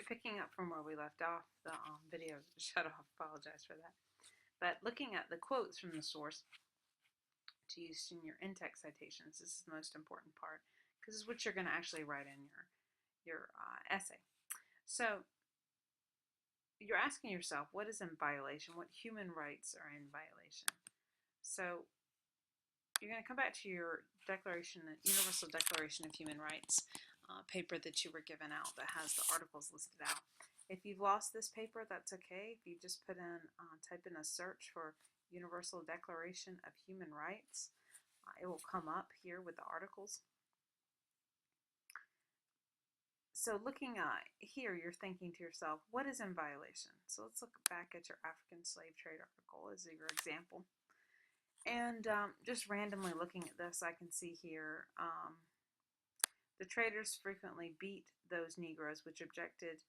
Alright, picking up from where we left off, the video shut off, apologize for that. But looking at the quotes from the source to use in your in-text citations, this is the most important part, because it's what you're going to actually write in your essay. So you're asking yourself, what is in violation? What human rights are in violation? So you're going to come back to your Universal Declaration of Human Rights paper that you were given out that has the articles listed out. If you've lost this paper, that's okay. If you just type in a search for Universal Declaration of Human Rights, it will come up here with the articles. So looking here, you're thinking to yourself, what is in violation? So let's look back at your African slave trade article as your example. And just randomly looking at this, I can see here, the traders frequently beat those Negroes which objected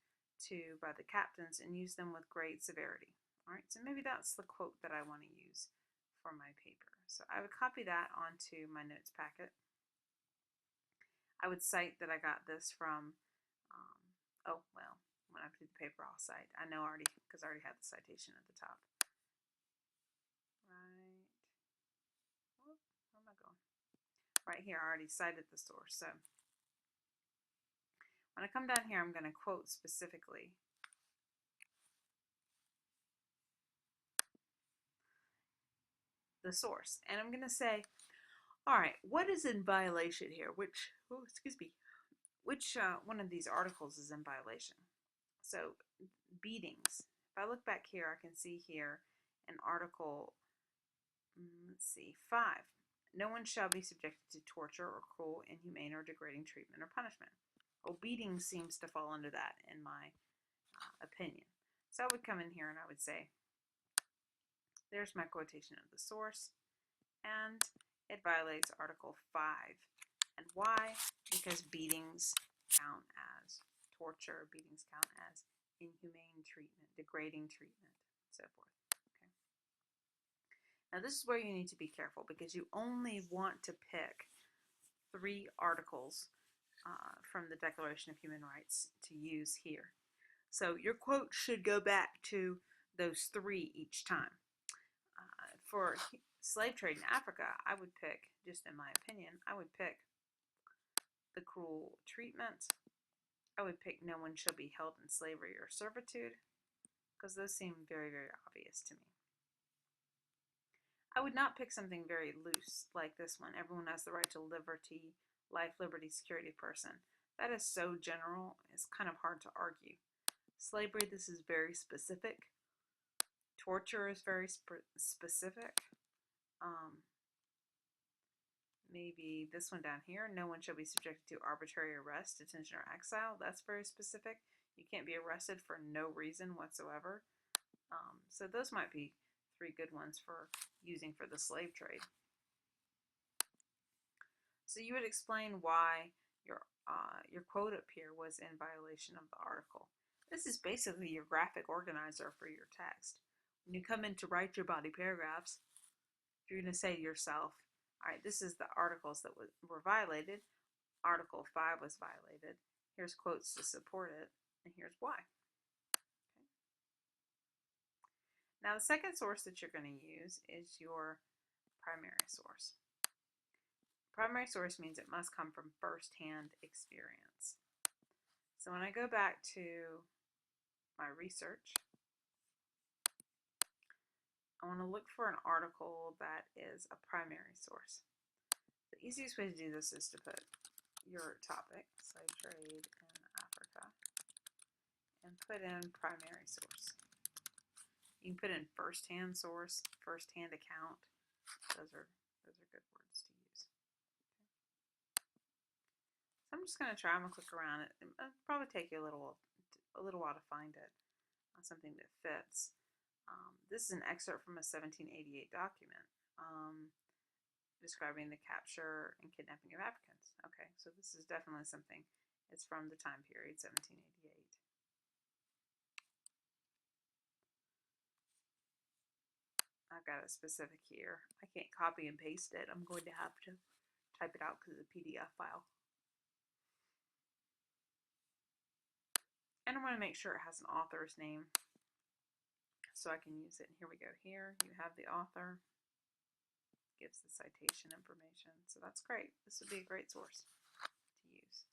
to by the captains and used them with great severity. All right, so maybe that's the quote that I want to use for my paper. So I would copy that onto my notes packet. I would cite that I got this from, when I do the paper, I'll cite. I know already, because I already had the citation at the top. Right. Oh, where am I going? Right here, I already cited the source. So when I come down here, I'm going to quote specifically the source. And I'm going to say, all right, what is in violation here? Which one of these articles is in violation? So beatings. If I look back here, I can see here an article, let's see, 5. No one shall be subjected to torture or cruel, inhumane, or degrading treatment or punishment. Well, beating seems to fall under that in my opinion. So I would come in here and I would say, there's my quotation of the source, and it violates Article 5. And why? Because beatings count as torture, beatings count as inhumane treatment, degrading treatment, so forth. Okay. Now this is where you need to be careful, because you only want to pick 3 articles from the Declaration of Human Rights to use here. So your quote should go back to those 3 each time. For slave trade in Africa, I would pick, just in my opinion, I would pick the cruel treatment. I would pick no one shall be held in slavery or servitude, because those seem very, very obvious to me. I would not pick something very loose like this one. Everyone has the right to liberty, life, liberty, security of person. That is so general, it's kind of hard to argue. Slavery, this is very specific. Torture is very specific. Maybe this one down here, no one shall be subjected to arbitrary arrest, detention, or exile. That's very specific. You can't be arrested for no reason whatsoever. So those might be 3 good ones for using for the slave trade. So you would explain why your quote up here was in violation of the article. This is basically your graphic organizer for your text. When you come in to write your body paragraphs, you're going to say to yourself, all right, this is the articles that were violated. Article 5 was violated. Here's quotes to support it, and here's why. Okay. Now, the second source that you're going to use is your primary source. Primary source means it must come from first-hand experience. So when I go back to my research, I want to look for an article that is a primary source. The easiest way to do this is to put your topic, slave trade in Africa, and put in primary source. You can put in first-hand source, first-hand account. Those are good words to use. Okay. So I'm just going to try. I'm going to click around it. It'll probably take you a little while to find it, something that fits. This is an excerpt from a 1788 document describing the capture and kidnapping of Africans. Okay, so this is definitely something. It's from the time period, 1788. I've got it specific here. I can't copy and paste it. I'm going to have to type it out because it's a PDF file. And I want to make sure it has an author's name so I can use it. And here we go. Here you have the author, gives the citation information. So that's great. This would be a great source to use.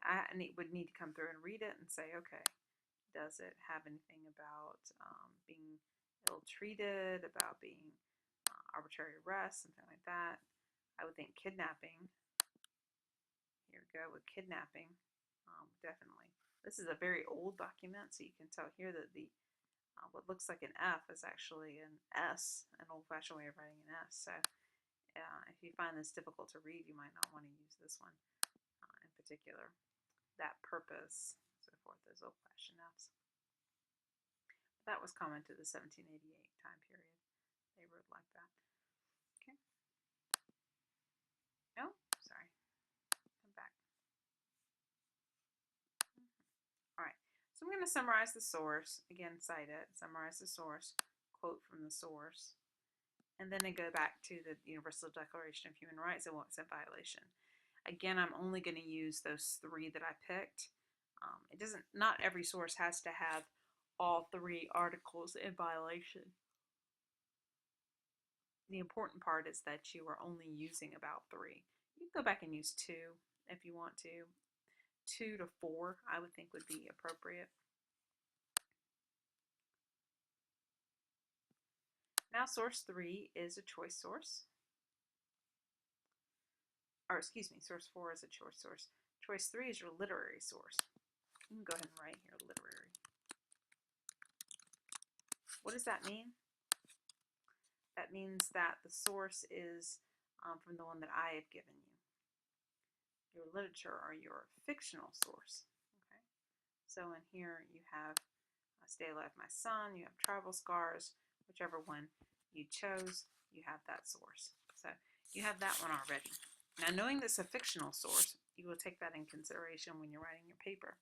I would need to come through and read it and say, okay, does it have anything about being ill-treated, about being arbitrary arrest, something like that? I would think kidnapping. Here we go with kidnapping. Definitely. This is a very old document, so you can tell here that the what looks like an F is actually an S, an old-fashioned way of writing an S. So if you find this difficult to read, you might not want to use this one in particular. That purpose, so forth, those old-fashioned Fs. That was common to the 1788 time period. They wrote like that. Okay. Oh, sorry. Come back. All right. So I'm going to summarize the source. Again, cite it. Summarize the source. Quote from the source. And then I go back to the Universal Declaration of Human Rights and what's in violation. Again, I'm only going to use those 3 that I picked. It doesn't. Not every source has to have all 3 articles in violation. The important part is that you are only using about 3. You can go back and use 2 if you want to. 2 to 4, I would think, would be appropriate. Now, source 3 is a choice source. Or, excuse me, source 4 is a choice source. Choice 3 is your literary source. You can go ahead and write here, literary. What does that mean? That means that the source is from the one that I have given you. Your literature or your fictional source. Okay. So in here you have Stay Alive, My Son, you have Travel Scars, whichever one you chose, you have that source. So you have that one already. Now, knowing this is a fictional source, you will take that in consideration when you're writing your paper.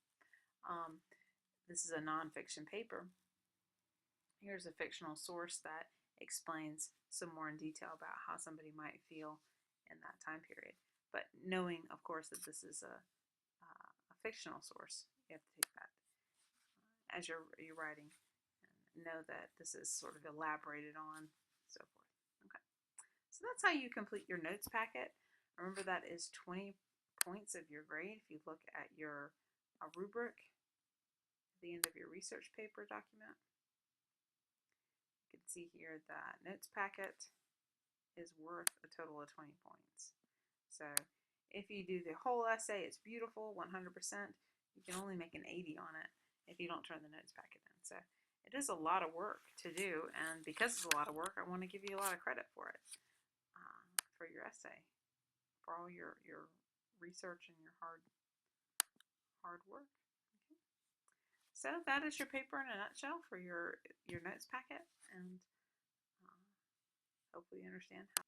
This is a nonfiction paper. Here's a fictional source that explains some more in detail about how somebody might feel in that time period. But knowing, of course, that this is a fictional source, you have to take that as you're writing, and know that this is sort of elaborated on, so forth. Okay, so that's how you complete your notes packet. Remember, that is 20 points of your grade if you look at your rubric at the end of your research paper document. You can see here that notes packet is worth a total of 20 points. So if you do the whole essay, it's beautiful, 100%. You can only make an 80 on it if you don't turn the notes packet in. So it is a lot of work to do, and because it's a lot of work, I want to give you a lot of credit for it, for your essay, for all your research and your hard work. Okay. So that is your paper in a nutshell for your notes packet, and hopefully you understand how